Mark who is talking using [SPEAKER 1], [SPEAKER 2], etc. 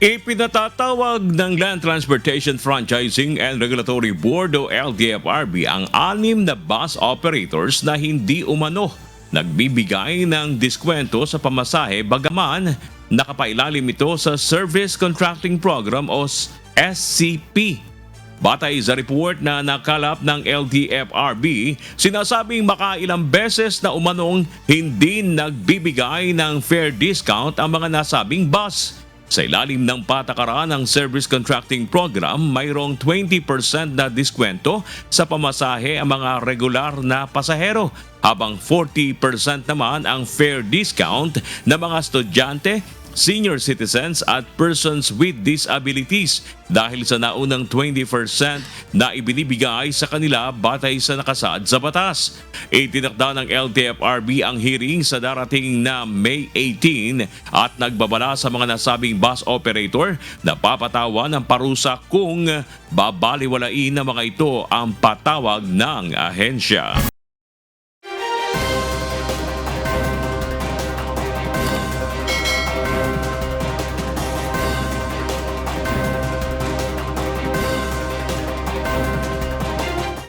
[SPEAKER 1] Ipinatatawag ng Land Transportation Franchising and Regulatory Board o LTFRB ang 6 na bus operators na hindi umano nagbibigay ng diskwento sa pamasahe bagaman nakapailalim ito sa Service Contracting Program o SCP. Batay sa report na nakalap ng LTFRB, sinasabing makailang beses na umanong hindi nagbibigay ng fair discount ang mga nasabing bus. Sa ilalim ng patakaran ng Service Contracting Program, mayroong 20% na diskwento sa pamasahe ang mga regular na pasahero, habang 40% naman ang fair discount ng mga estudyante, senior citizens at persons with disabilities dahil sa naunang 20% na ibinibigay sa kanila batay sa nakasaad sa batas. Itinakda ng LTFRB ang hearing sa darating na May 18 at nagbabala sa mga nasabing bus operator na papatawan ng parusa kung babaliwalain ng mga ito ang patawag ng ahensya.